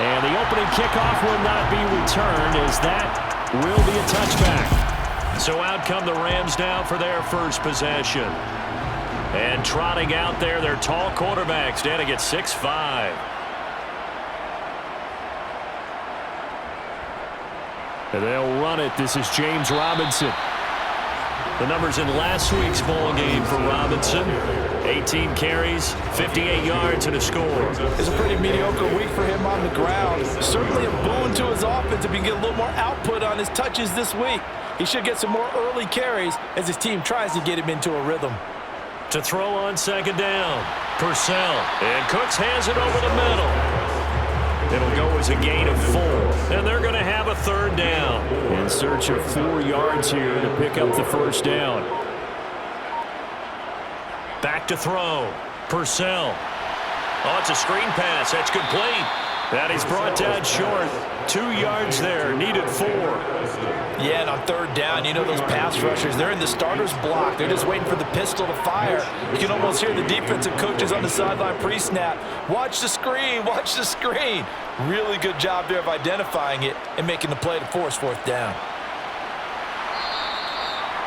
And the opening kickoff will not be returned as that will be a touchback. So out come the Rams now for their first possession. And trotting out there, their tall quarterback standing at 6'5". And they'll run it. This is James Robinson. The numbers in last week's ball game for Robinson. 18 carries, 58 yards, and a score. It's a pretty mediocre week for him on the ground. Certainly a boon to his offense if he can get a little more output on his touches this week. He should get some more early carries as his team tries to get him into a rhythm. To throw on second down, Purcell. And Cooks has it over the middle. It'll go as a gain of 4. And they're going to have a third down. In search of 4 yards here to pick up the first down. Back to throw. Purcell. Oh, it's a screen pass. That's complete. That is brought down short. 2 yards there. Needed 4. Yeah, and on third down, you know those pass rushers, they're in the starter's block. They're just waiting for the pistol to fire. You can almost hear the defensive coaches on the sideline pre-snap. Watch the screen, watch the screen. Really good job there of identifying it and making the play to force fourth down.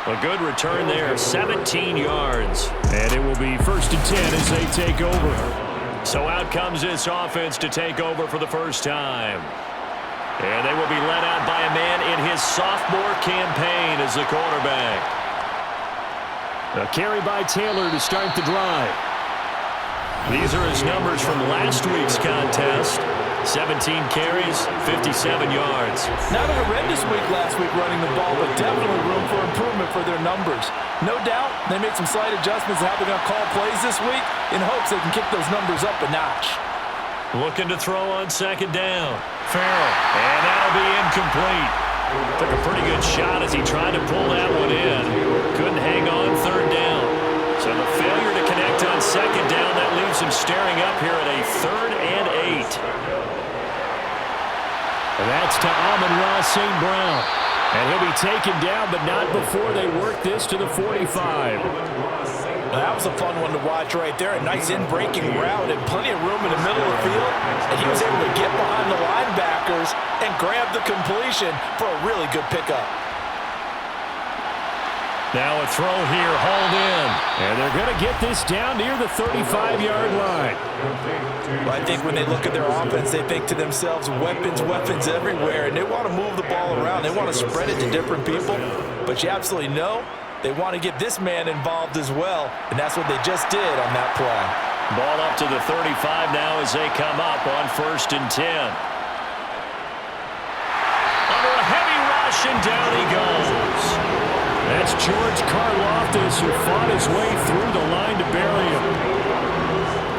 A good return there, 17 yards. And it will be 1st and 10 as they take over. So out comes this offense to take over for the first time. And they will be led out by a man in his sophomore campaign as the quarterback. A carry by Taylor to start the drive. These are his numbers from last week's contest. 17 carries, 57 yards. Not a horrendous week last week running the ball, but definitely room for improvement for their numbers. No doubt they made some slight adjustments to how they're going to call plays this week in hopes they can kick those numbers up a notch. Looking to throw on second down. Farrell, and that'll be incomplete. Took a pretty good shot as he tried to pull that one in. Couldn't hang on third down. So the failure to connect on second down, that leaves him staring up here at a 3rd and 8. And that's to Amon-Ra St. Brown. And he'll be taken down, but not before they work this to the 45. That was a fun one to watch right there. A nice in-breaking route and plenty of room in the middle of the field. And he was able to get behind the linebackers and grab the completion for a really good pickup. Now a throw here, hauled in. And they're going to get this down near the 35-yard line. Well, I think when they look at their offense, they think to themselves, weapons, weapons everywhere. And they want to move the ball around. They want to spread it to different people. But you absolutely know they want to get this man involved as well, and that's what they just did on that play. Ball up to the 35 now as they come up on 1st and 10. Under a heavy rush, and down he goes. That's George Karlaftis, who fought his way through the line to bury him.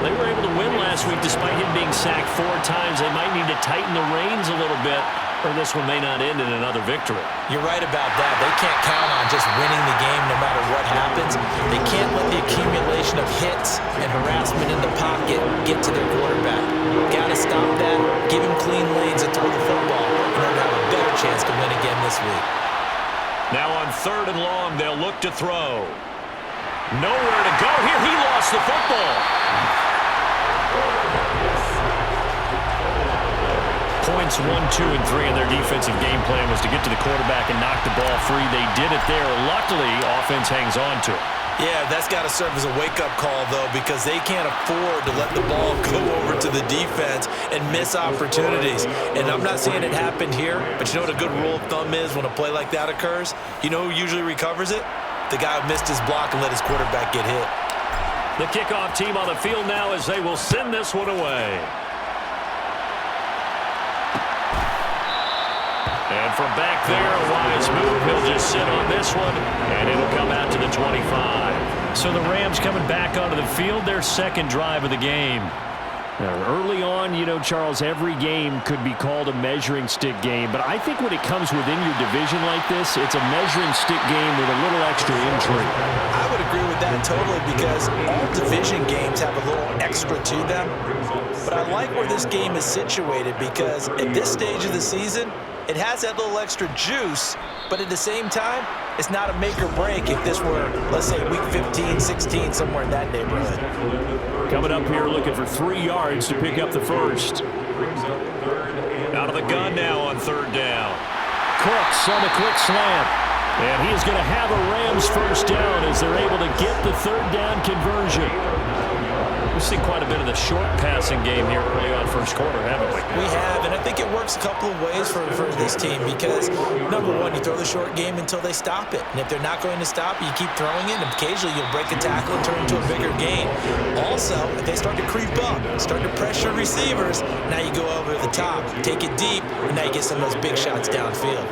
They were able to win last week despite him being sacked 4 times. They might need to tighten the reins a little bit, or this one may not end in another victory. You're right about that. They can't count on just winning the game no matter what happens. They can't let the accumulation of hits and harassment in the pocket get to their quarterback. Got to stop that, give him clean lanes and throw the football in order to have a better chance to win again this week. Now on 3rd and long, they'll look to throw. Nowhere to go here. He lost the football. Points 1, 2, and 3 in their defensive game plan was to get to the quarterback and knock the ball free. They did it there. Luckily, offense hangs on to it. Yeah, that's got to serve as a wake-up call, though, because they can't afford to let the ball go over to the defense and miss opportunities. And I'm not saying it happened here, but you know what a good rule of thumb is when a play like that occurs? You know who usually recovers it? The guy who missed his block and let his quarterback get hit. The kickoff team on the field now as they will send this one away. And from back there, a wise move. He'll just sit on this one, and it'll come out to the 25. So the Rams coming back onto the field, their 2nd drive of the game. Now, early on, you know, Charles, every game could be called a measuring stick game. But I think when it comes within your division like this, it's a measuring stick game with a little extra intrigue. I would agree with that totally because all division games have a little extra to them. But I like where this game is situated because at this stage of the season, it has that little extra juice, but at the same time, it's not a make or break if this were, let's say, week 15, 16, somewhere in that neighborhood. Coming up here looking for 3 yards to pick up the first. Out of the gun now on third down. Cooks on the quick slant. And he is going to have a Rams first down as they're able to get the third down conversion. We've seen quite a bit of the short passing game here early on first quarter, haven't we? We have, and I think it works a couple of ways for this team because, number one, you throw the short game until they stop it. And if they're not going to stop it, you keep throwing it, and occasionally you'll break a tackle and turn into a bigger gain. Also, if they start to creep up, start to pressure receivers, now you go over the top, take it deep, and now you get some of those big shots downfield.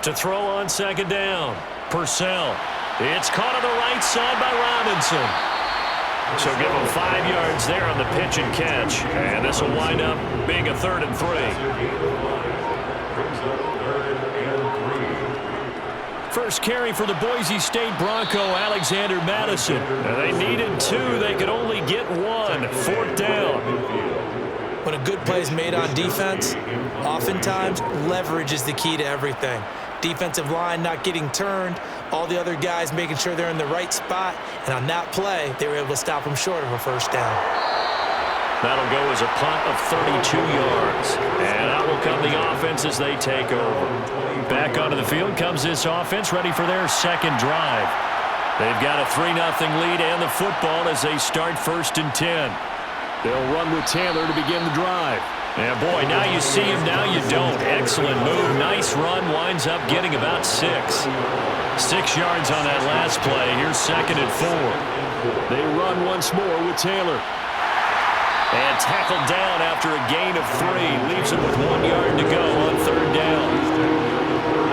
To throw on second down, Purcell. It's caught on the right side by Robinson. So give him 5 yards there on the pitch and catch. And this will wind up being a 3rd and 3. First carry for the Boise State Bronco, Alexander Madison. And they needed 2. They could only get 1. 4th down. When a good play is made on defense, oftentimes leverage is the key to everything. Defensive line not getting turned, all the other guys making sure they're in the right spot, and on that play, they were able to stop them short of a first down. That'll go as a punt of 32 yards. And out will come the offense as they take over. Back onto the field comes this offense, ready for their second drive. They've got a 3-0 lead and the football as they start 1st and 10. They'll run with Taylor to begin the drive. Yeah, boy, now you see him, now you don't. Excellent move. Nice run. Winds up getting about 6. 6 yards on that last play. Here's 2nd and 4. They run once more with Taylor. And tackled down after a gain of 3. Leaves him with 1 yard to go on 3rd down.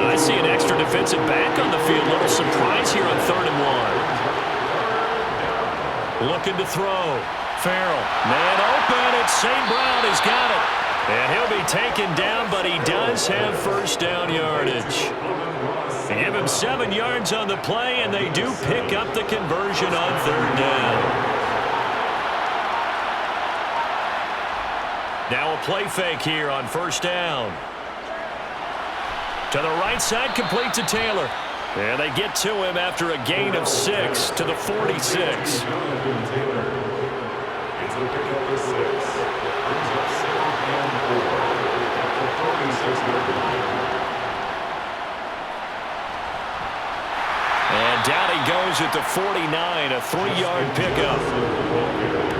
I see an extra defensive back on the field. Little surprise here on 3rd and 1. Looking to throw. Farrell, man open, it's St. Brown, he's got it. And he'll be taken down, but he does have first down yardage. They give him 7 yards on the play, and they do pick up the conversion on 3rd down. Now a play fake here on 1st down. To the right side, complete to Taylor. And they get to him after a gain of 6 to the 46. And down he goes at the 49, a 3-yard pickup.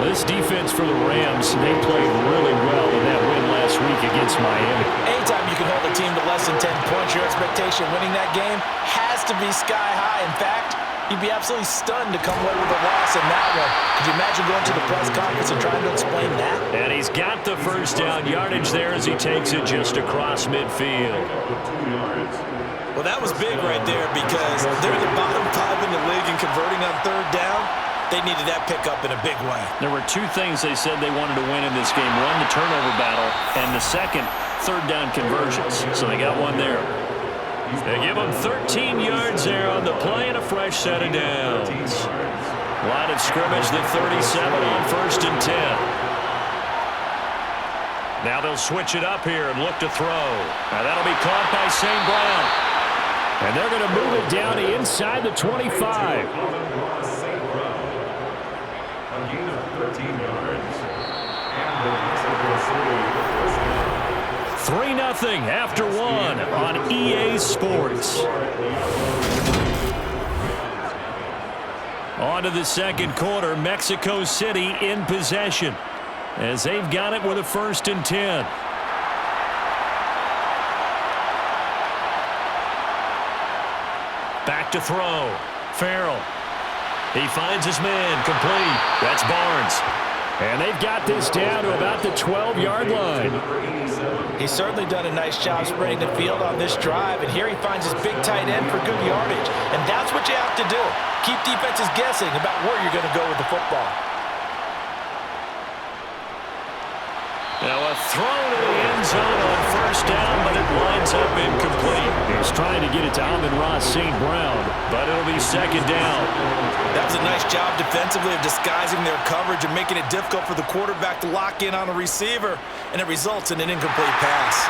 This defense for the Rams, they played really well in that win last week against Miami. Anytime you can hold a team to less than 10 points, your expectation winning that game has to be sky high. In fact, you'd be absolutely stunned to come away with a loss in that one. Could you imagine going to the press conference and trying to explain that? And he's got the first down yardage there as he takes it just across midfield. Well, that was big right there because they're the bottom 5 in the league in converting on 3rd down. They needed that pickup in a big way. There were 2 things they said they wanted to win in this game. One, the turnover battle, and the second, 3rd down conversions. So they got 1 there. They give them 13 yards there on the play and a fresh set of downs. Line of scrimmage, the 37 on 1st and 10. Now they'll switch it up here and look to throw. Now that'll be caught by St. Brown. And they're going to move it down to inside the 25. 3-0 after 1 on EA Sports. On to the second quarter, Mexico City in possession as they've got it with a 1st and 10. Back to throw. Farrell. He finds his man complete. That's Barnes. And they've got this down to about the 12-yard line. He's certainly done a nice job spreading the field on this drive, and here he finds his big tight end for good yardage. And that's what you have to do. Keep defenses guessing about where you're going to go with the football. Now a throw to the end zone on 1st down, but it winds up incomplete. He's trying to get it to Amon-Ra St. Brown, but it'll be 2nd down. That was a nice job defensively of disguising their coverage and making it difficult for the quarterback to lock in on a receiver, and it results in an incomplete pass.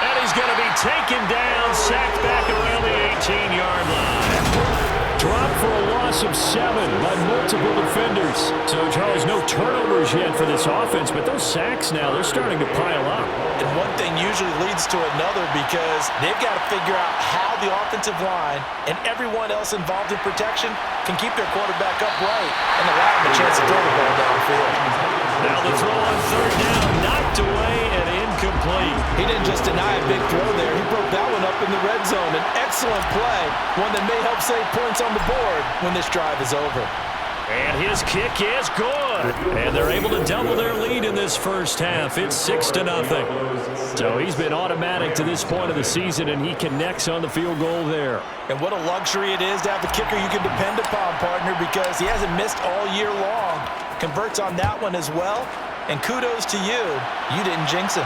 And he's going to be taken down, sacked back around the 18-yard line. Dropped for a loss loss of 7 by multiple defenders. So, Charles, no turnovers yet for this offense, but those sacks now, they're starting to pile up. And one thing usually leads to another because they've got to figure out how the offensive line and everyone else involved in protection can keep their quarterback upright and allow him a chance to throw the ball downfield. Now the throw on 3rd down, knocked away and incomplete. He didn't just deny a big throw there. He broke that one up in the red zone. An excellent play, one that may help save points on the board when this drive is over. And his kick is good. And they're able to double their lead in this first half. It's 6-0. So he's been automatic to this point of the season, and he connects on the field goal there. And what a luxury it is to have a kicker you can depend upon, partner, because he hasn't missed all year long. Converts on that one as well. And kudos to you. You didn't jinx him.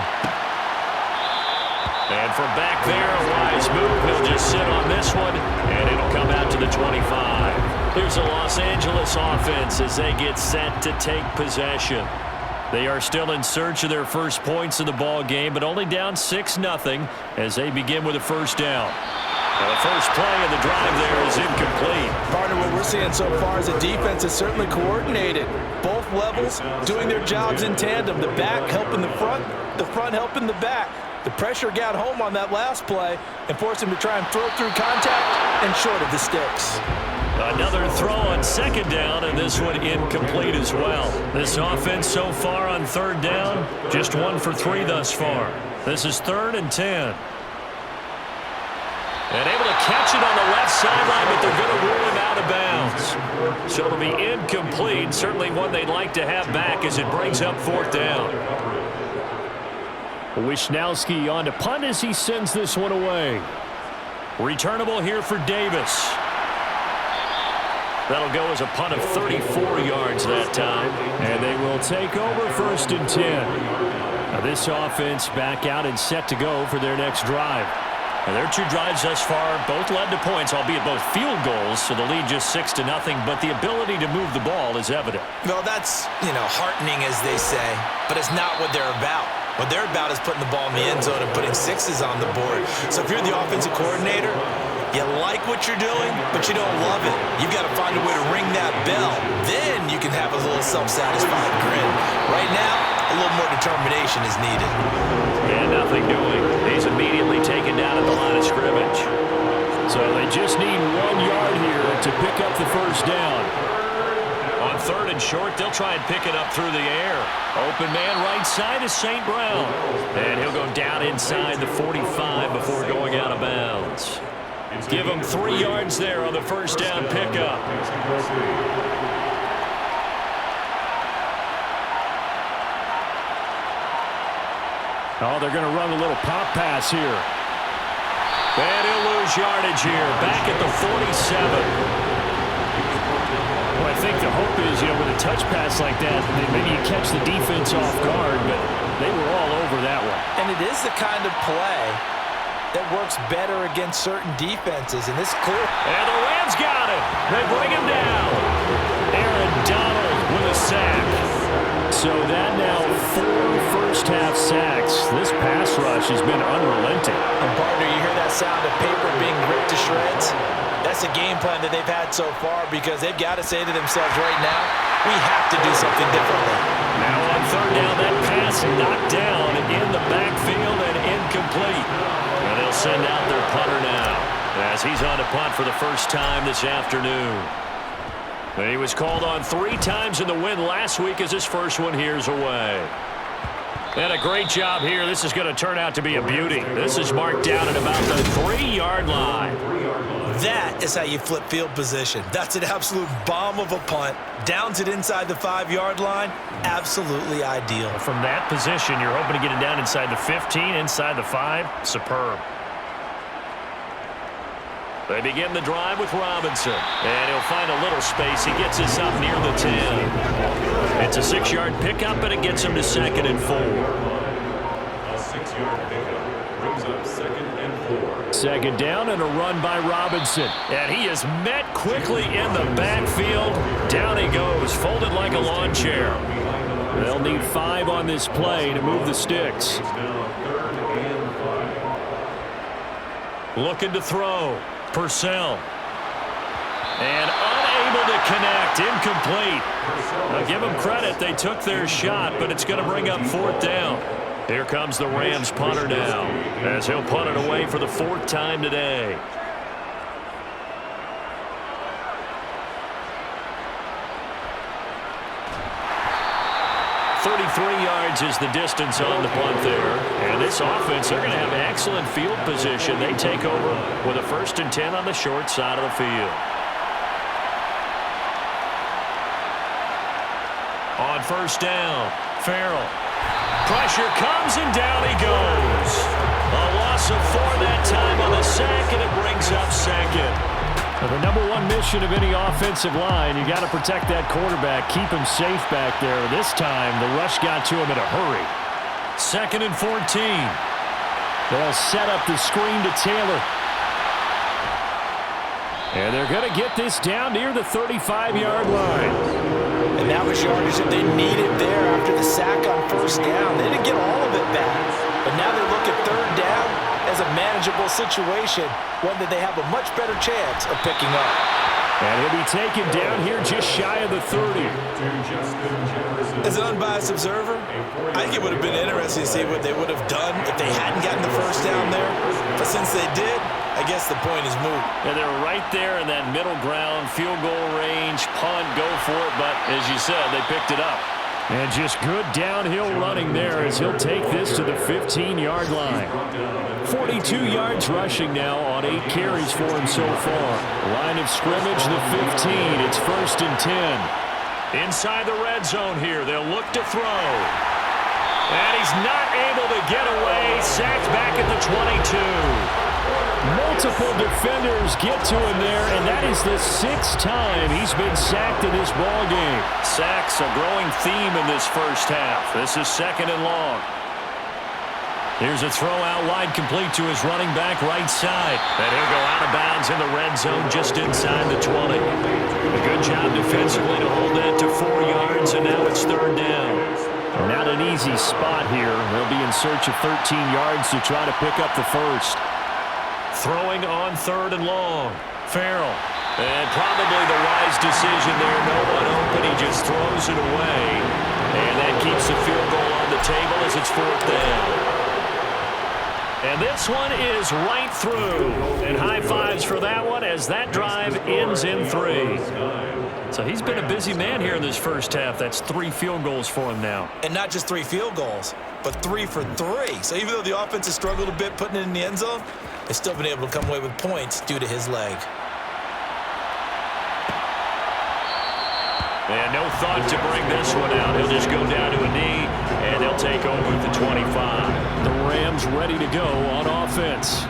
And from back there, a wise move. He'll just sit on this one, and it'll come out to the 25. Here's the Los Angeles offense as they get set to take possession. They are still in search of their first points of the ball game, but only down 6-0 as they begin with a first down. Well, the first play of the drive there is incomplete. Partner, what we're seeing so far is the defense is certainly coordinated. Both levels doing their jobs in tandem. The back helping the front helping the back. The pressure got home on that last play and forced him to try and throw through contact and short of the sticks. Another throw on 2nd down, and this one incomplete as well. This offense so far on 3rd down, just 1 for 3 thus far. This is 3rd and 10. And able to catch it on the left sideline, but they're going to rule him out of bounds. So it'll be incomplete. Certainly one they'd like to have back as it brings up 4th down. Wisnowski on to punt as he sends this one away. Returnable here for Davis. That'll go as a punt of 34 yards that time. And they will take over 1st and 10. Now this offense back out and set to go for their next drive. And their 2 drives thus far both led to points, albeit both field goals, so the lead just 6-0, but the ability to move the ball is evident. Well, that's, heartening, as they say, but it's not what they're about. What they're about is putting the ball in the end zone and putting 6s on the board. So if you're the offensive coordinator, you like what you're doing, but you don't love it. You've got to find a way to ring that bell. Then you can have a little self-satisfied grin. Right now, a little more determination is needed. And nothing doing. He's immediately taken down at the line of scrimmage. So they just need 1 yard here to pick up the first down. On 3rd and short, they'll try and pick it up through the air. Open man right side is St. Brown. And he'll go down inside the 45 before going out of bounds. Give him 3 yards there on the first down pickup. Oh, they're going to run a little pop pass here. And he'll lose yardage here. Back at the 47. Well, I think the hope is, with a touch pass like that, maybe you catch the defense off guard, but they were all over that one. And it is the kind of play that works better against certain defenses, and this clear. And the Rams got him. They bring him down. Aaron Donald with a sack. So that now 4 first-half sacks. This pass rush has been unrelenting. And partner, you hear that sound of paper being ripped to shreds? That's the game plan that they've had so far because they've got to say to themselves right now, we have to do something differently. Now on 3rd down, that pass knocked down in the backfield and incomplete. And they'll send out their punter now as he's on to punt for the first time this afternoon. He was called on 3 times in the win last week as his first one here's away. And a great job here. This is going to turn out to be a beauty. This is marked down at about the 3-yard line. That is how you flip field position. That's an absolute bomb of a punt. Downs it inside the 5-yard line. Absolutely ideal. From that position, you're hoping to get it down inside the 15, inside the 5. Superb. They begin the drive with Robinson. And he'll find a little space. He gets us up near the 10. It's a 6-yard pickup, and it gets him to 2nd and 4. A 6-yard pickup brings up 2nd and 4. 2nd down and a run by Robinson. And he is met quickly in the backfield. Down he goes, folded like a lawn chair. They'll need 5 on this play to move the sticks. Looking to throw. Purcell. And unable unable to connect. Incomplete. Now give them credit. They took their shot, but it's going to bring up fourth down. Here comes the Rams punter now, as he'll punt it away for the fourth time today. Yards is the distance on the punt there. And this offense, they're going to have excellent field position. They take over with a 1st and 10 on the short side of the field. On first down, Farrell. Pressure comes and down he goes. A loss of 4 that time on the sack, and it brings up second. The number one mission of any offensive line, you got to protect that quarterback, keep him safe back there. This time, the rush got to him in a hurry. 2nd and 14. They'll set up the screen to Taylor. And they're going to get this down near the 35-yard line. And that was yardage that they needed there after the sack on first down. They didn't get all of it back, but now they look at third down as a manageable situation, one that they have a much better chance of picking up. And he'll be taken down here just shy of the 30. As an unbiased observer, I think it would have been interesting to see what they would have done if they hadn't gotten the first down there. But since they did, I guess the point is moot. And they're right there in that middle ground, field goal range, punt, go for it. But as you said, they picked it up. And just good downhill running there as he'll take this to the 15-yard line. 42 yards rushing now on 8 carries for him so far. Line of scrimmage, the 15. It's 1st and 10. Inside the red zone here. They'll look to throw. And he's not able to get away. Sacked back at the 22. Multiple defenders get to him there, and that is the 6th time he's been sacked in this ball game. Sacks, a growing theme in this first half. This is 2nd and long. Here's a throw out wide, complete to his running back right side. And he'll go out of bounds in the red zone just inside the 20. A good job defensively to hold that to 4 yards, and now it's 3rd down. Not an easy spot here. They'll be in search of 13 yards to try to pick up the first. Throwing on 3rd and long. Farrell. And probably the wise decision there. No one open. He just throws it away. And that keeps the field goal on the table as it's 4th down. And this one is right through. And high fives for that one as that drive ends in 3. So he's been a busy man here in this first half. That's 3 field goals for him now. And not just 3 field goals, but 3 for 3. So even though the offense has struggled a bit putting it in the end zone, they've still been able to come away with points due to his leg. And no thought to bring this one out. He'll just go down to a knee, and they'll take over at the 25. The Rams ready to go on offense.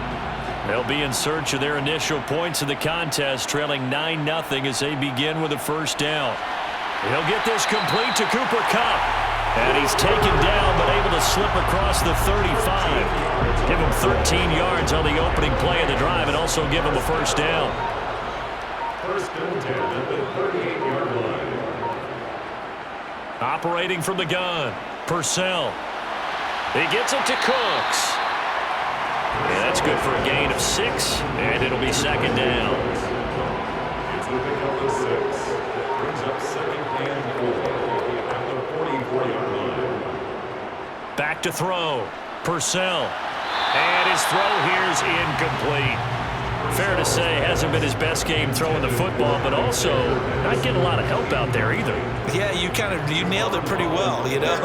They'll be in search of their initial points in the contest, trailing 9-0 as they begin with a 1st down. He'll get this complete to Cooper Kupp. And he's taken down, but able to slip across the 35. Give him 13 yards on the opening play of the drive, and also give him a 1st down. 1st and 10 at the 38-yard line. Operating from the gun, Purcell. He gets it to Cooks. Yeah, that's good for a gain of 6, and it'll be 2nd down. It's the pickup of 6. Brings up 2nd and 4 at the 44-yard line. Back to throw, Purcell. And his throw here's incomplete. Fair to say, hasn't been his best game throwing the football, but also not getting a lot of help out there either. Yeah, you nailed it pretty well, you know.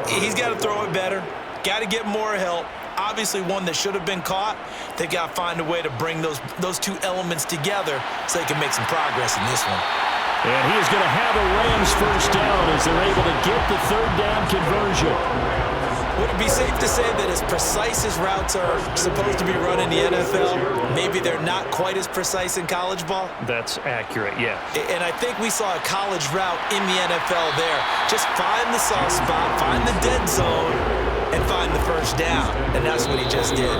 He's got to throw it better, got to get more help. Obviously one that should have been caught. They've got to find a way to bring those 2 elements together so they can make some progress in this one. And he is going to have a Rams 1st down as they're able to get the 3rd down conversion. Would it be safe to say that as precise as routes are supposed to be run in the NFL, maybe they're not quite as precise in college ball? That's accurate, yeah. And I think we saw a college route in the NFL there. Just find the soft spot, find the dead zone, and find the 1st down. And that's what he just did.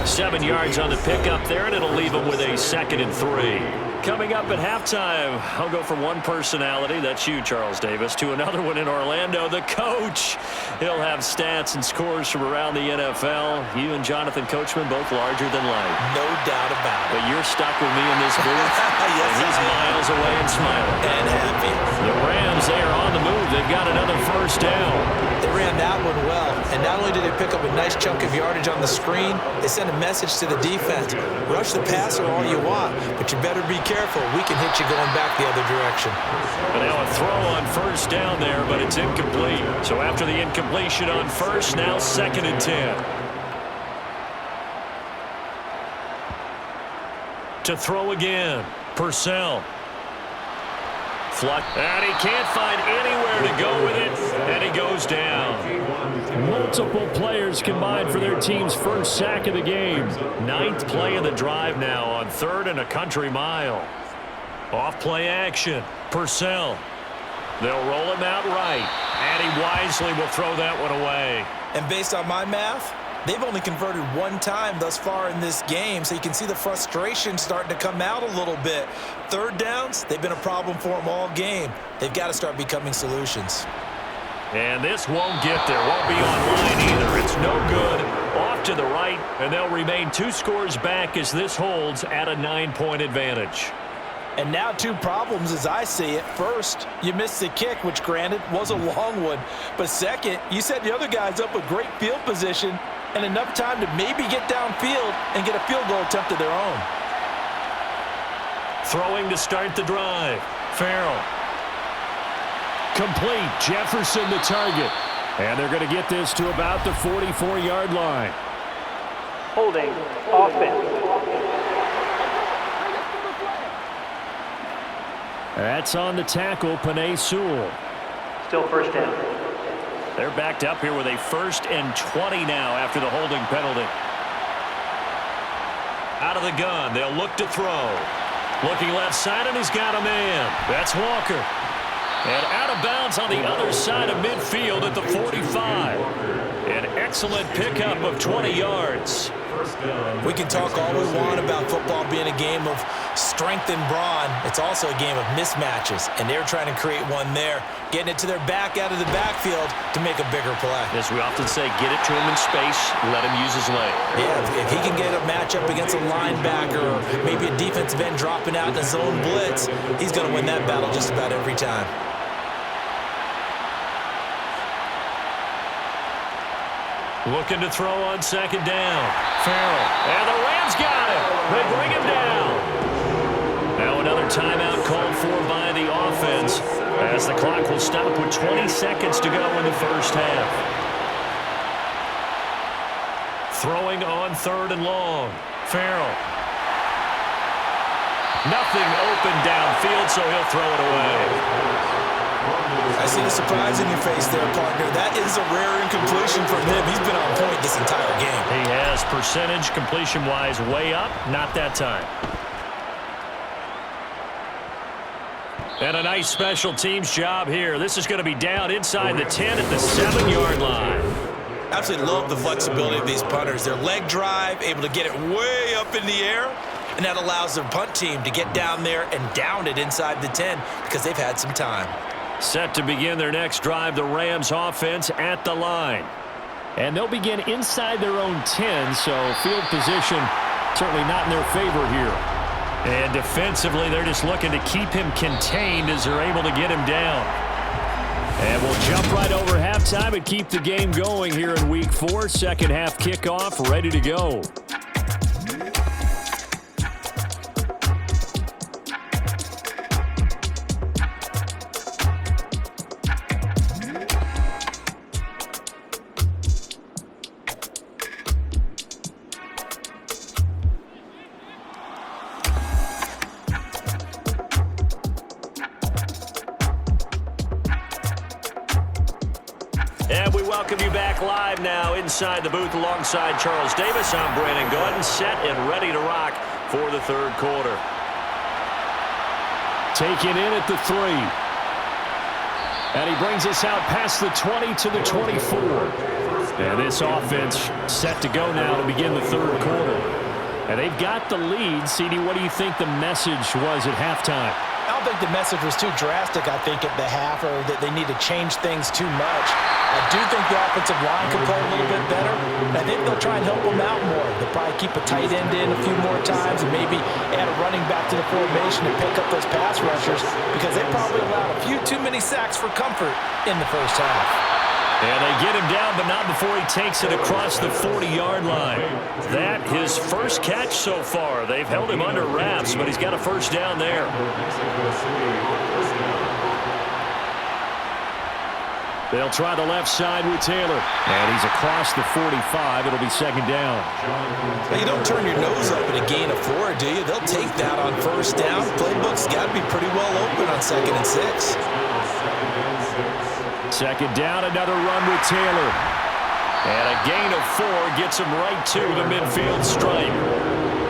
7 yards on the pickup there, and it'll leave him with a 2nd and 3. Coming up at halftime, I'll go from one personality, that's you, Charles Davis, to another one in Orlando, the coach. He'll have stats and scores from around the NFL. You and Jonathan Coachman both larger than life. No doubt about it. but you're stuck with me in this booth. Yes, and he's miles away and smiling. And happy. The Rams, they are on the move. They've got another first down. They ran that one well, and not only did they pick up a nice chunk of yardage on the screen, they sent a message to the defense. Rush the passer all you want, but you better be careful. We can hit you going back the other direction. But now a throw on first down there, but it's incomplete. So after the incompletion on first, now 2nd and 10. To throw again, Purcell. And he can't find anywhere to go with it, and he goes down. Multiple players combined for their team's first sack of the game. 9th play of the drive now on 3rd and a country mile. Off play action, Purcell. They'll roll him out right, and he wisely will throw that one away. And based on my math, they've only converted one time thus far in this game, so you can see the frustration starting to come out a little bit. 3rd downs, they've been a problem for them all game. They've got to start becoming solutions. And this won't get there, won't be online either. It's no good. Off to the right, and they'll remain 2 scores back as this holds at a 9-point advantage. And now 2 problems as I see it. First, you missed the kick, which granted was a long one. But second, you set the other guys up with great field position and enough time to maybe get downfield and get a field goal attempt of their own. Throwing to start the drive. Farrell. Complete. Jefferson the target. And they're going to get this to about the 44-yard line. Holding offense. That's on the tackle, Penei Sewell. Still first down. They're backed up here with a 1st and 20 now after the holding penalty. Out of the gun, they'll look to throw. Looking left side, and he's got a man. That's Walker. And out of bounds on the other side of midfield at the 45. An excellent pickup of 20 yards. We can talk all we want about football being a game of strength and brawn. It's also a game of mismatches, and they're trying to create one there, getting it to their back out of the backfield to make a bigger play. As we often say, get it to him in space, let him use his leg. Yeah, if he can get a matchup against a linebacker or maybe a defensive end dropping out in a zone blitz, he's going to win that battle just about every time. Looking to throw on 2nd down. Farrell. And the Rams got him. They bring him down. Now another timeout called for by the offense as the clock will stop with 20 seconds to go in the first half. Throwing on 3rd and long. Farrell. Nothing open downfield, so he'll throw it away. I see the surprise in your face there, partner. That is a rare incompletion from him. He's been on point this entire game. He has percentage completion-wise way up. Not that time. And a nice special teams job here. This is going to be down inside the 10 at the 7-yard line. Absolutely love the flexibility of these punters. Their leg drive, able to get it way up in the air, and that allows their punt team to get down there and down it inside the 10 because they've had some time. Set to begin their next drive, the Rams offense at the line. And they'll begin inside their own 10, so field position certainly not in their favor here. And defensively, they're just looking to keep him contained as they're able to get him down. And we'll jump right over halftime and keep the game going here in Week 4. Second half kickoff, ready to go. And we welcome you back live now inside the booth alongside Charles Davis. I'm Brandon Gaudin, set and ready to rock for the 3rd quarter. Taken in at the 3. And he brings us out past the 20 to the 24. And this offense set to go now to begin the 3rd quarter. And they've got the lead. CD, what do you think the message was at halftime? I don't think the message was too drastic, I think, at the half, or that they need to change things too much. I do think the offensive line could play a little bit better. I think they'll try and help them out more. They'll probably keep a tight end in a few more times and maybe add a running back to the formation to pick up those pass rushers, because they probably allowed a few too many sacks for comfort in the first half. And they get him down, but not before he takes it across the 40-yard line. That his first catch so far. They've held him under wraps, but he's got a first down there. They'll try the left side with Taylor. And he's across the 45. It'll be second down. Well, you don't turn your nose up at a gain of 4, do you? They'll take that on first down. Playbook's got to be pretty well open on 2nd and 6. Second down, another run with Taylor. And a gain of 4 gets him right to the midfield stripe.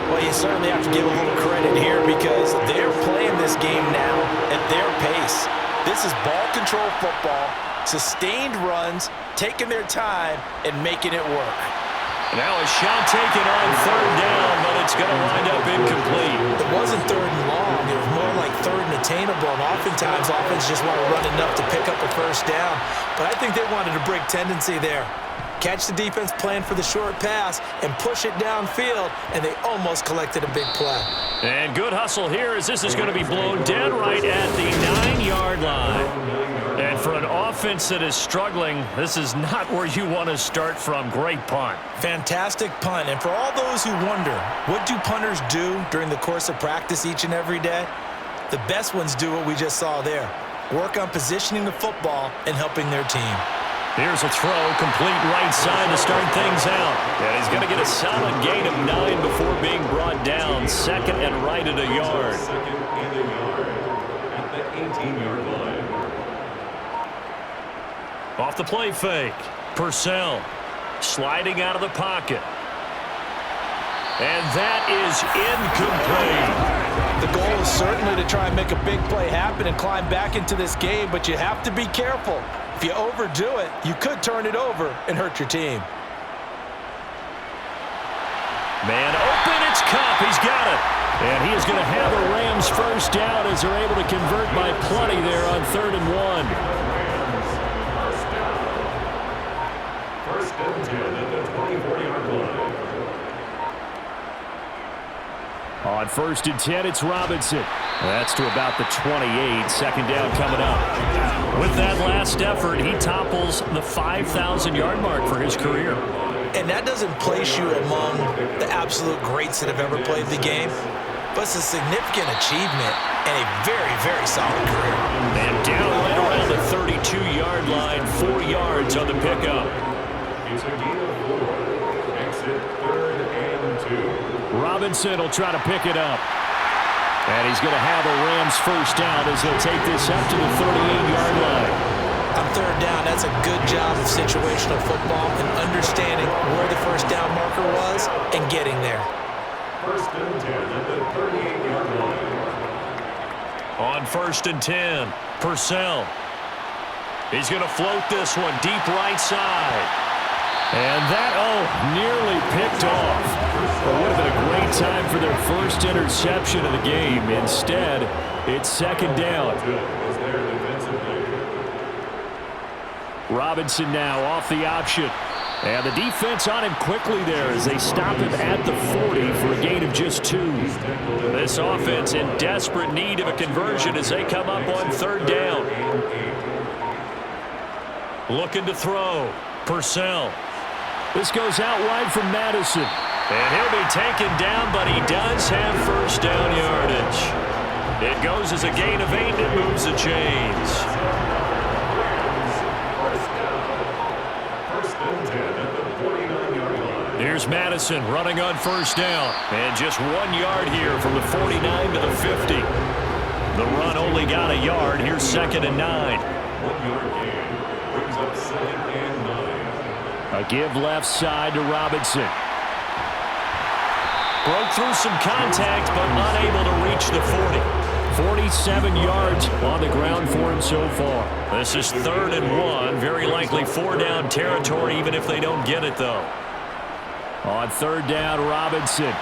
Well, you certainly have to give a little credit here because they're playing this game now at their pace. This is ball control football, sustained runs, taking their time, and making it work. Now a shot taken on third down, but it's going to wind up incomplete. It wasn't third and long. It was more like third and attainable, and oftentimes offense just want to run enough to pick up a first down. But I think they wanted a break tendency there. Catch the defense plan for the short pass and push it downfield, and they almost collected a big play. And good hustle here as this is going to be blown dead right at the 9-yard line. And for an offense that is struggling, this is not where you want to start from. Great punt. Fantastic punt. And for all those who wonder, what do punters do during the course of practice each and every day? The best ones do what we just saw there. Work on positioning the football and helping their team. Here's a throw, complete right side to start things out. And he's going to get a solid gain of 9 before being brought down. 2nd and right at a yard. 2nd and a yard at the 18-yard line. Off the play fake. Purcell sliding out of the pocket. And that is incomplete. The goal is certainly to try and make a big play happen and climb back into this game, but you have to be careful. If you overdo it, you could turn it over and hurt your team. Man open, it's Kupp. He's got it. And he is going to have the Rams first down as they're able to convert by plenty there on 3rd and 1. First and 10 at the 24-yard line. On 1st and 10, it's Robinson. That's to about the 28. 2nd down coming up. With that last effort, he topples the 5,000-yard mark for his career. And that doesn't place you among the absolute greats that have ever played the game, but it's a significant achievement and a very, very solid career. And down right around the 32-yard line, 4 yards on the pickup. It's a gain of 4. Makes it 3rd and 2. Robinson will try to pick it up. And he's going to have a Rams first down as they'll take this up to the 38-yard line. On 3rd down, that's a good job of situational football and understanding where the first down marker was and getting there. First and 10 at the 38-yard line. On 1st and 10, Purcell. He's going to float this one deep right side. And that, nearly picked off. It would have been a great time for their first interception of the game. Instead, it's 2nd down. Robinson now off the option. And the defense on him quickly there as they stop him at the 40 for a gain of just 2. This offense in desperate need of a conversion as they come up on 3rd down. Looking to throw. Purcell. This goes out wide from Madison. And he'll be taken down, but he does have first down yardage. It goes as a gain of 8, and it moves the chains. First and 10 at the 49-yard line. Here's Madison running on first down. And just 1 yard here from the 49 to the 50. The run only got a yard. Here's 2nd and 9. 1-yard gain. Brings up 2nd and 9. A give left side to Robinson. Broke through some contact, but unable to reach the 40. 47 yards on the ground for him so far. This is 3rd and 1. Very likely 4-down territory, even if they don't get it, though. On 3rd down, Robinson.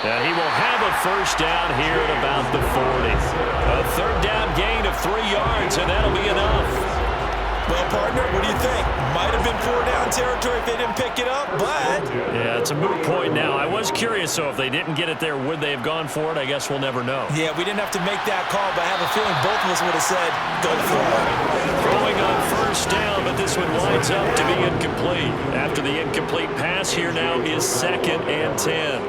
And he will have a first down here at about the 40. A third down gain of 3 yards, and that'll be enough. Well, partner, what do you think? Might have been 4-down territory if they didn't pick it up, but... Yeah, it's a moot point now. I was curious, so if they didn't get it there, would they have gone for it? I guess we'll never know. Yeah, we didn't have to make that call, but I have a feeling both of us would have said, go for it. Throwing on first down, but this one winds up to be incomplete. After the incomplete pass, here now is 2nd and 10.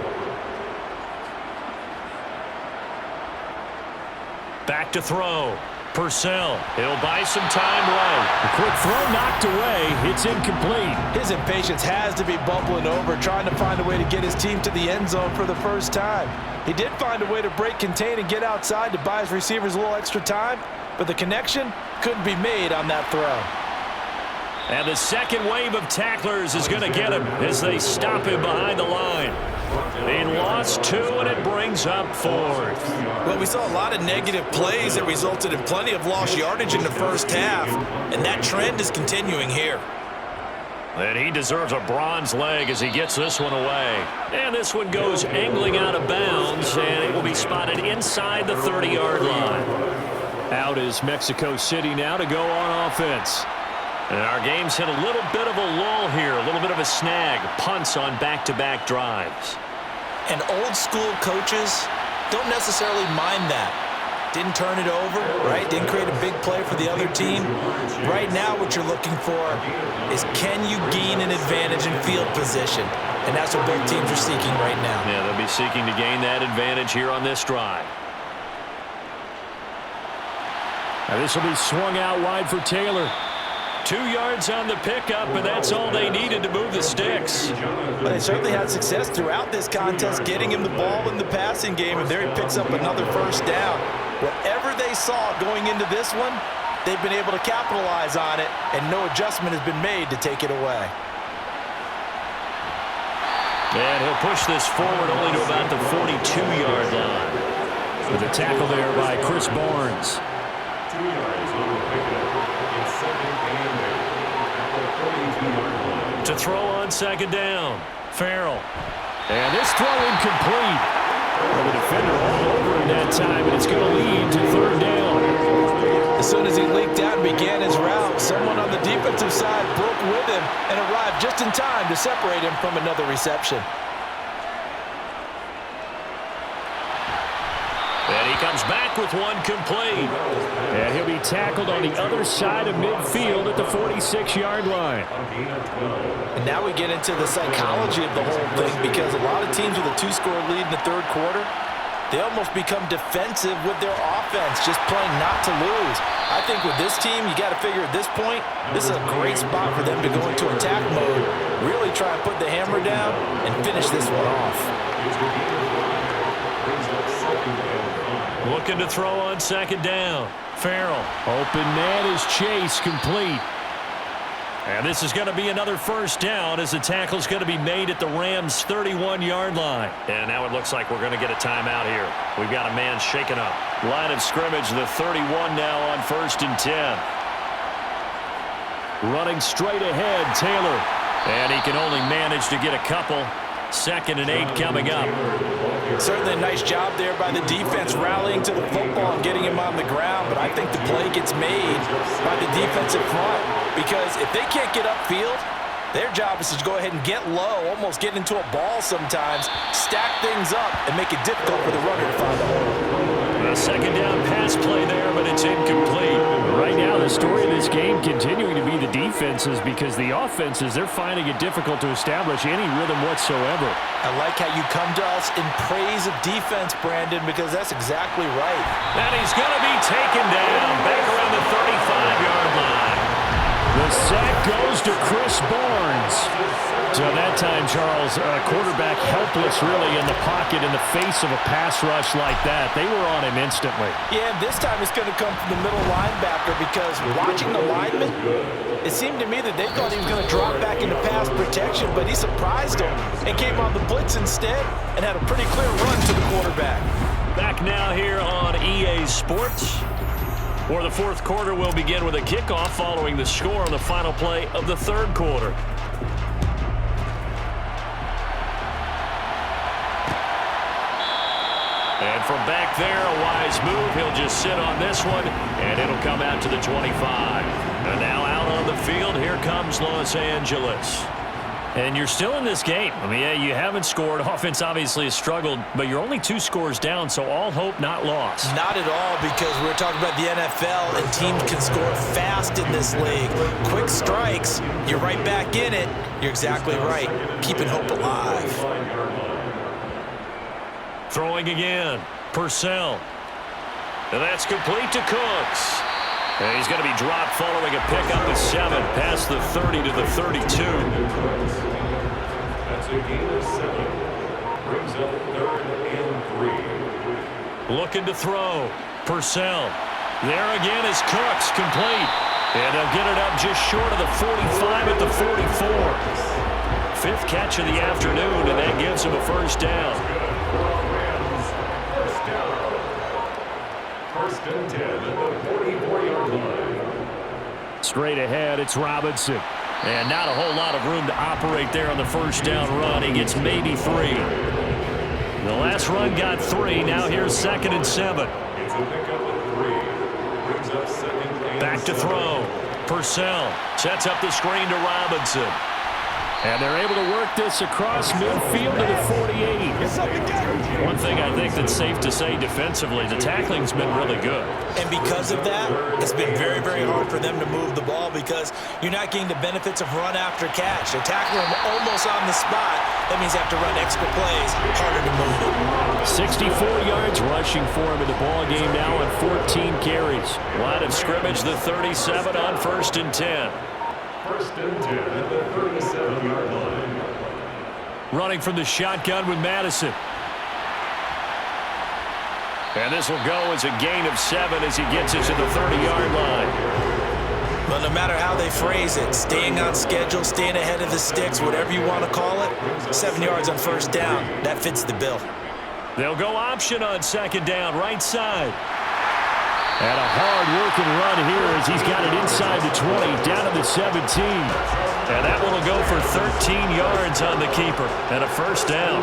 Back to throw. Purcell. He'll buy some time right. A quick throw knocked away. It's incomplete. His impatience has to be bubbling over, trying to find a way to get his team to the end zone for the first time. He did find a way to break contain and get outside to buy his receivers a little extra time, but the connection couldn't be made on that throw. And the second wave of tacklers is going to get him as they stop him behind the line. He lost 2, and it brings up 4th. Well, we saw a lot of negative plays that resulted in plenty of lost yardage in the first half, and that trend is continuing here. And he deserves a bronze leg as he gets this one away. And this one goes angling out of bounds, and it will be spotted inside the 30-yard line. Out is Mexico City now to go on offense. And our game's hit a little bit of a lull here, a little bit of a snag. Punts on back-to-back drives. And old-school coaches don't necessarily mind that. Didn't turn it over, right? Didn't create a big play for the other team. Right now what you're looking for is can you gain an advantage in field position? And that's what both teams are seeking right now. Yeah, they'll be seeking to gain that advantage here on this drive. Now this will be swung out wide for Taylor. 2 yards on the pickup, and that's all they needed to move the sticks. But they certainly had success throughout this contest, getting him the ball in the passing game, and there he picks up another first down. Whatever they saw going into this one, they've been able to capitalize on it, and no adjustment has been made to take it away. And he'll push this forward only to about the 42-yard line. With a tackle there by Chris Barnes. 2 yards on the pickup. It's 2nd and 8 at the 42-yard line. To throw on 2nd down. Farrell. And this throw incomplete. Well, the defender all over him that time, and it's going to lead to 3rd down. As soon as he leaked out and began his route, someone on the defensive side broke with him and arrived just in time to separate him from another reception. And he comes back with one complete. And he'll be tackled on the other side of midfield at the 46-yard line. And now we get into the psychology of the whole thing, because a lot of teams with a 2-score lead in the third quarter, they almost become defensive with their offense, just playing not to lose. I think with this team, you got to figure at this point, this is a great spot for them to go into attack mode, really try and put the hammer down and finish this one off. Looking to throw on 2nd down. Farrell. Open man is Chase, complete. And this is going to be another first down as the tackle's going to be made at the Rams' 31-yard line. And now it looks like we're going to get a timeout here. We've got a man shaken up. Line of scrimmage, the 31 now on 1st and 10. Running straight ahead, Taylor. And he can only manage to get a couple. 2nd and 8 coming up. Certainly a nice job there by the defense rallying to the football and getting him on the ground, but I think the play gets made by the defensive front, because if they can't get upfield, their job is to go ahead and get low, almost get into a ball sometimes, stack things up, and make it difficult for the runner to find a hole. A 2nd down pass play there, but it's incomplete. Right now, the story of this game continuing to be the defenses, because the offenses, they're finding it difficult to establish any rhythm whatsoever. I like how you come to us in praise of defense, Brandon, because that's exactly right. And he's going to be taken down back around the 35-yard line. The sack goes to Chris Barnes. So that time, Charles, quarterback helpless really in the pocket in the face of a pass rush like that. They were on him instantly. Yeah, this time it's going to come from the middle linebacker, because watching the lineman, it seemed to me that they thought he was going to drop back into pass protection, but he surprised him and came on the blitz instead and had a pretty clear run to the quarterback. Back now here on EA Sports, where the fourth quarter will begin with a kickoff following the score on the final play of the third quarter. And from back there, a wise move. He'll just sit on this one, and it'll come out to the 25. And now out on the field, here comes Los Angeles. And you're still in this game. I mean, yeah, you haven't scored. Offense obviously has struggled, but you're only 2 scores down, so all hope not lost. Not at all, because we're talking about the NFL, and teams can score fast in this league. Quick strikes, you're right back in it. You're exactly right. Keeping hope alive. Throwing again, Purcell. And that's complete to Cooks. And he's going to be dropped following a pickup of 7 past the 30 to the 32. That's a gain of 7. Brings up 3rd and 3. Looking to throw. Purcell. There again is Cooks, complete. And they'll get it up just short of the 45 at the 44. 5th catch of the afternoon, and that gives him a first down. First and 10 at the 44-yard line. Straight ahead, it's Robinson. And not a whole lot of room to operate there on the first down run. He gets maybe 3. The last run got 3. Now here's 2nd and 7. It's a pickup of 3. Brings up 2nd and Back to 7. throw. Purcell sets up the screen to Robinson. And they're able to work this across midfield to the 48. One thing I think that's safe to say defensively, the tackling's been really good. And because of that, it's been very, very hard for them to move the ball because you're not getting the benefits of run after catch. They're tackling them almost on the spot. That means they have to run extra plays, harder to move it. 64 yards rushing for him in the ball game now on 14 carries. Line of scrimmage, the 37 on 1st and 10. First and 10 at the 37-yard line. Running from the shotgun with Madison. And this will go as a gain of 7 as he gets it to the 30-yard line. But no matter how they phrase it, staying on schedule, staying ahead of the sticks, whatever you want to call it, 7 yards on first down, that fits the bill. They'll go option on 2nd down, right side. And a hard-working run here as he's got it inside the 20, down to the 17. And that one will go for 13 yards on the keeper and a first down.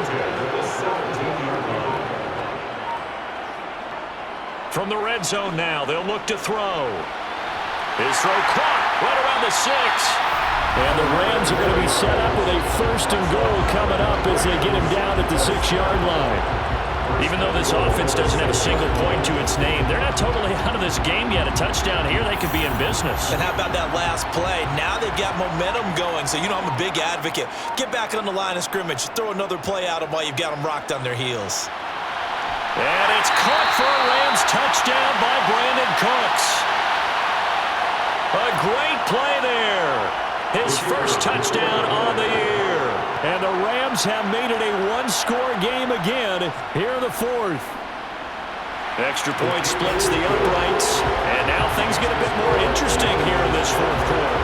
From the red zone now, they'll look to throw. His throw caught right around the 6. And the Rams are going to be set up with a 1st and goal coming up as they get him down at the 6-yard line. Even though this offense doesn't have a single point to its name, they're not totally out of this game yet. A touchdown here, they could be in business. And how about that last play? Now they've got momentum going, so you know I'm a big advocate. Get back on the line of scrimmage. Throw another play out of them while you've got them rocked on their heels. And it's caught for a Rams touchdown by Brandon Cooks. A great play there. His first touchdown on the year. And the Rams have made it a 1-score game again here in the 4th. Extra point splits the uprights. And now things get a bit more interesting here in this 4th quarter.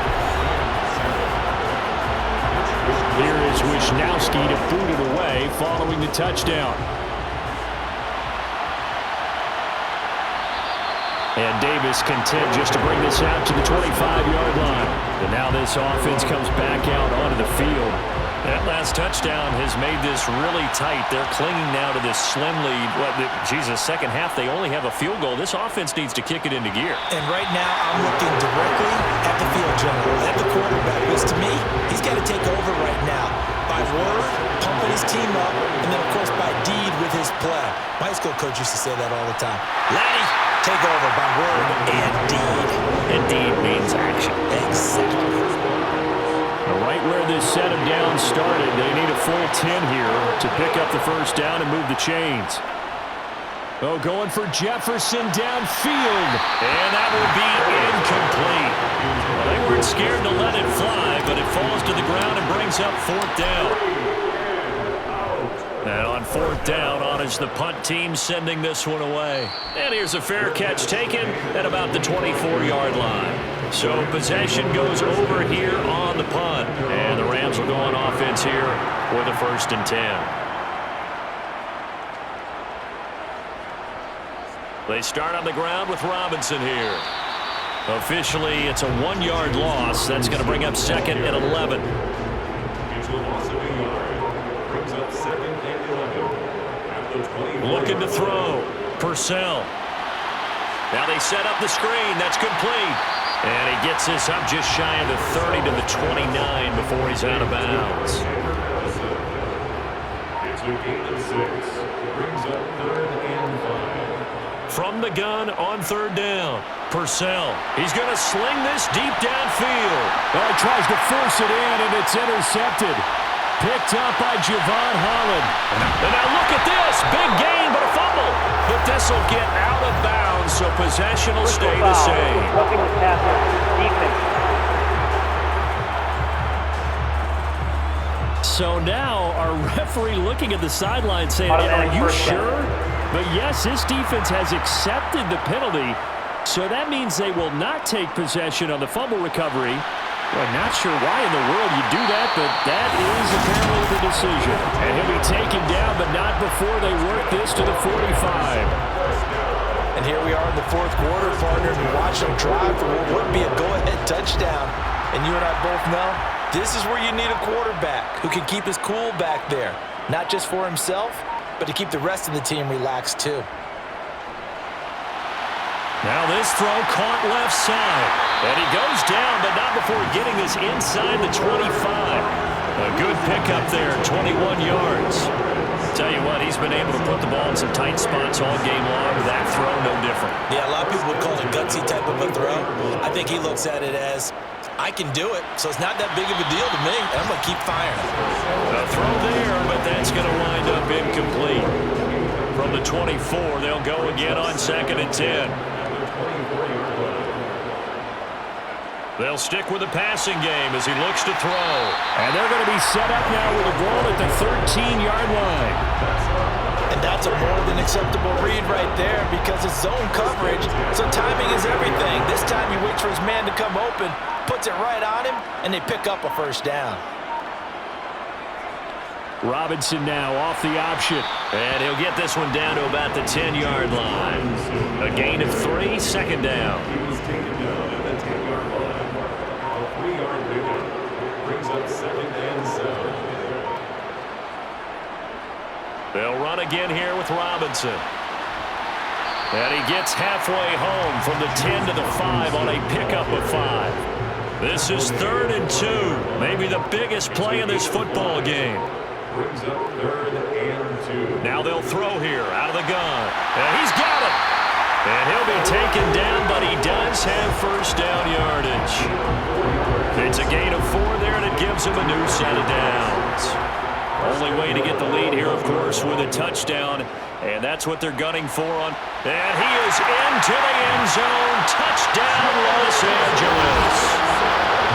Here is Wisnowski to boot it away following the touchdown. And Davis content just to bring this out to the 25-yard line. And now this offense comes back out onto the field. That last touchdown has made this really tight. They're clinging now to this slim lead. Second half, they only have a field goal. This offense needs to kick it into gear. And right now, I'm looking directly at the field general, at the quarterback, because to me, he's got to take over right now. By word, pumping his team up, and then, of course, by deed with his play. My high school coach used to say that all the time. Laddie, take over by word and deed. And deed means action. Exactly. Right where this set him down started, they need a full 10 here to pick up the first down and move the chains. Oh, going for Jefferson downfield. And that will be incomplete. Well, they weren't scared to let it fly, but it falls to the ground and brings up 4th down. And on 4th down, on is the punt team sending this one away. And here's a fair catch taken at about the 24-yard line. So possession goes over here on the punt. And the Rams will go on offense here with a 1st and 10. They start on the ground with Robinson here. Officially, it's a 1-yard loss. That's going to bring up 2nd and 11. It's a loss of a yard. Brings up 2nd and 11. At Looking to throw. Purcell. Now they set up the screen. That's complete. And he gets this up just shy of the 30 to the 29 before he's out of bounds. It's a gain of 6. Brings up 3rd and 5. From the gun on 3rd down. Purcell. He's going to sling this deep downfield. Well, he tries to force it in, and it's intercepted. Picked up by Javon Holland. And now look at this. Big gain, but a fumble. But this will get out of bounds, so possession will stay the same. Roughing the passer. Defense. So now our referee looking at the sideline saying, are you sure? But yes, this defense has accepted the penalty, so that means they will not take possession on the fumble recovery. Well, not sure why in the world you do that, but that is apparently the decision. And he'll be taken down, but not before they work this to the 45. And here we are in the 4th quarter, partner, and watch them drive for what would be a go-ahead touchdown. And you and I both know this is where you need a quarterback who can keep his cool back there, not just for himself, but to keep the rest of the team relaxed too. Now this throw caught left side. And he goes down, but not before getting this inside the 25. A good pickup there, 21 yards. Tell you what, he's been able to put the ball in some tight spots all game long. That throw, no different. Yeah, a lot of people would call it a gutsy type of a throw. I think he looks at it as, I can do it, so it's not that big of a deal to me, and I'm going to keep firing. A throw there, but that's going to wind up incomplete. From the 24, they'll go again on 2nd and 10. They'll stick with the passing game as he looks to throw. And they're going to be set up now with a ball at the 13-yard line. And that's a more than acceptable read right there because it's zone coverage, so timing is everything. This time he waits for his man to come open, puts it right on him, and they pick up a 1st down. Robinson now off the option. And he'll get this one down to about the 10-yard line. A gain of 3, 2nd down. He was taken down at the 10-yard line. A 3-yard pickup. Brings up 2nd and 7. They'll run again here with Robinson. And he gets halfway home from the 10 to the 5 on a pickup of 5. This is 3rd and 2. Maybe the biggest play in this football game. Brings up 3rd and 2. Now they'll throw here out of the gun. And he's got it. And he'll be taken down, but he does have 1st down yardage. It's a gain of 4 there, and it gives him a new set of downs. Only way to get the lead here, of course, with a touchdown. And that's what they're gunning for on. And he is into the end zone. Touchdown, Los Angeles.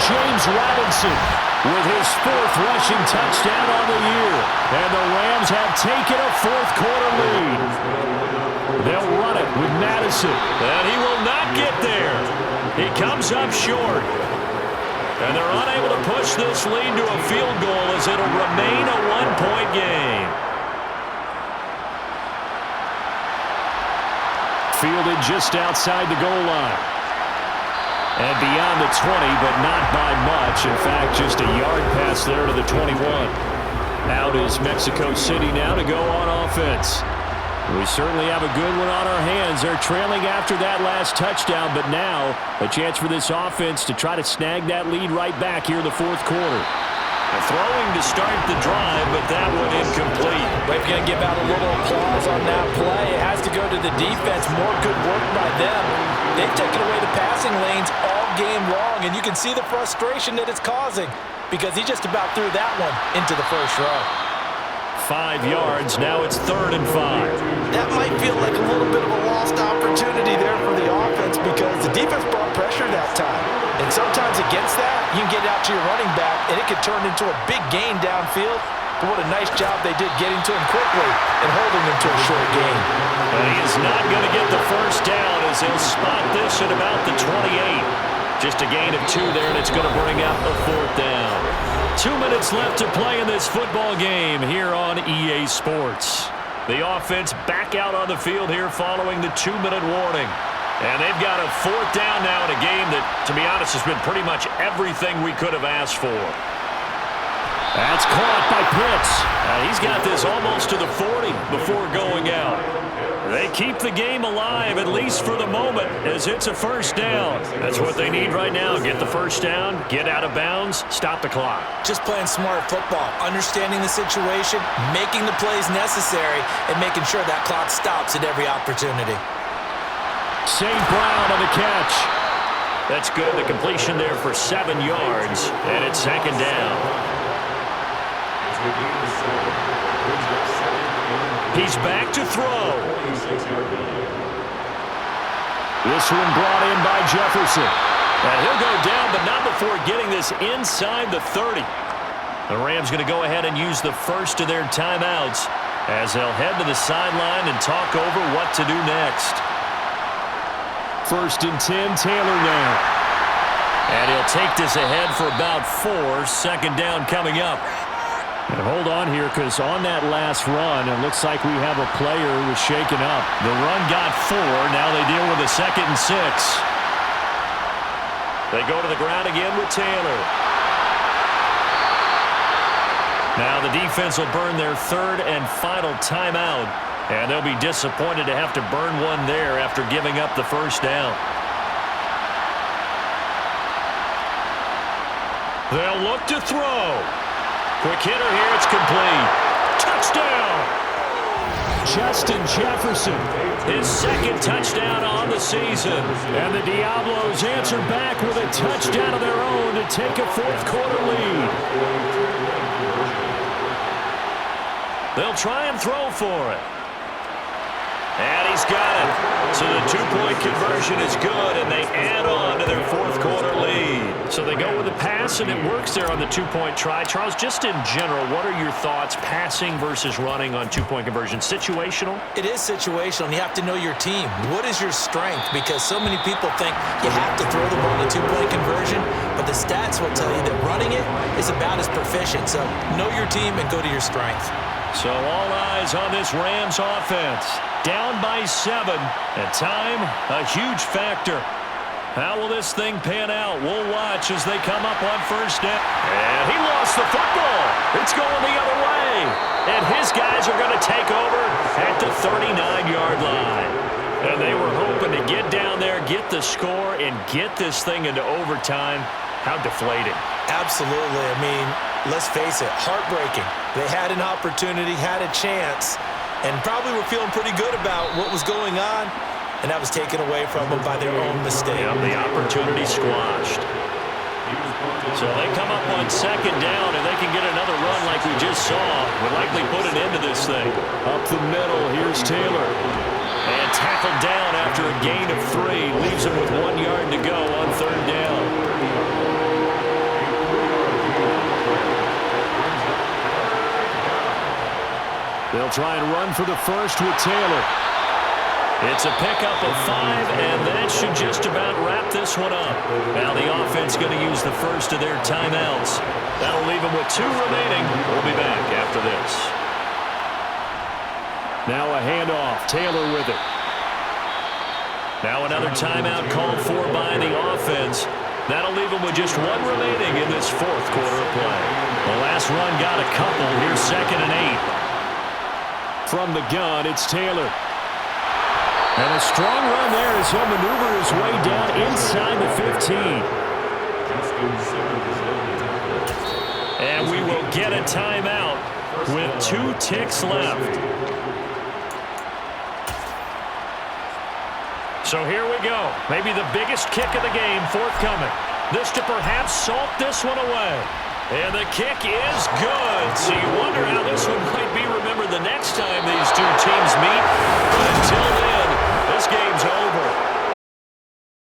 James Robinson with his 4th rushing touchdown on the year. And the Rams have taken a 4th quarter lead. They'll run it with Madison. And he will not get there. He comes up short. And they're unable to push this lead to a field goal as it'll remain a 1-point game. Fielded just outside the goal line. And beyond the 20, but not by much. In fact, just a yard pass there to the 21. Out is Mexico City now to go on offense. We certainly have a good one on our hands. They're trailing after that last touchdown, but now a chance for this offense to try to snag that lead right back here in the 4th quarter. Throwing to start the drive, but that one incomplete. But if you're going to give out a little applause on that play, it has to go to the defense. More good work by them. They've taken away the passing lanes all game long, and you can see the frustration that it's causing because he just about threw that one into the 1st row. 5 yards. Now it's 3rd and 5. That might feel like a little bit of a lost opportunity there for the offense because the defense brought pressure that time. And sometimes against that, you can get out to your running back, and it could turn into a big gain downfield. But what a nice job they did getting to him quickly and holding him to a short gain. And he is not going to get the 1st down as he'll spot this at about the 28. Just a gain of 2 there, and it's going to bring up a 4th down. 2 minutes left to play in this football game here on EA Sports. The offense back out on the field here following the 2-minute warning. And they've got a 4th down now in a game that, to be honest, has been pretty much everything we could have asked for. That's caught by Pitts. He's got this almost to the 40 before going out. They keep the game alive, at least for the moment, as it's a first down. That's what they need right now. Get the first down, get out of bounds, stop the clock. Just playing smart football, understanding the situation, making the plays necessary, and making sure that clock stops at every opportunity. St. Brown on the catch. That's good. The completion there for 7 yards, and it's second down. He's back to throw. This one brought in by Jefferson. And he'll go down, but not before getting this inside the 30. The Rams going to go ahead and use the first of their timeouts as they'll head to the sideline and talk over what to do next. 1st and 10, Taylor now. And he'll take this ahead for about 4. Second down coming up. And hold on here, because on that last run, it looks like we have a player who was shaken up. The run got 4. Now they deal with a 2nd and 6. They go to the ground again with Taylor. Now the defense will burn their 3rd and final timeout. And they'll be disappointed to have to burn one there after giving up the first down. They'll look to throw. Quick hitter here, it's complete. Touchdown! Justin Jefferson. His 2nd touchdown on the season. And the Diablos answer back with a touchdown of their own to take a 4th quarter lead. They'll try and throw for it. And he's got it. So the 2-point conversion is good, and they add on to their 4th quarter lead. So they go with the pass, and it works there on the 2-point try. Charles, just in general, what are your thoughts, passing versus running on 2-point conversion? Situational? It is situational, and you have to know your team. What is your strength? Because so many people think you have to throw the ball in a 2-point conversion, but the stats will tell you that running it is about as proficient. So know your team and go to your strength. So all eyes on this Rams offense. Down by 7. And time, a huge factor. How will this thing pan out? We'll watch as they come up on first down. And he lost the football. It's going the other way. And his guys are going to take over at the 39-yard line. And they were hoping to get down there, get the score, and get this thing into overtime. How deflating. Absolutely. I mean, let's face it, heartbreaking. They had an opportunity, had a chance, and probably were feeling pretty good about what was going on, and that was taken away from them by their own mistake. Yeah, the opportunity squashed. So they come up on 2nd down, and they can get another run like we just saw. Would likely put an end to this thing. Up the middle, here's Taylor. And tackled down after a gain of 3. Leaves him with 1 yard to go on 3rd down. They'll try and run for the first with Taylor. It's a pickup of 5, and that should just about wrap this one up. Now the offense going to use the first of their timeouts. That'll leave them with 2 remaining. We'll be back after this. Now a handoff. Taylor with it. Now another timeout called for by the offense. That'll leave them with just 1 remaining in this 4th quarter of play. The last run got a couple. Here's 2nd and 8. From the gun, it's Taylor. And a strong run there as he'll maneuver his way down inside the 15. And we will get a timeout with 2 ticks left. So here we go. Maybe the biggest kick of the game forthcoming. This to perhaps salt this one away. And the kick is good. So you wonder how this one might be remembered the next time these 2 teams meet.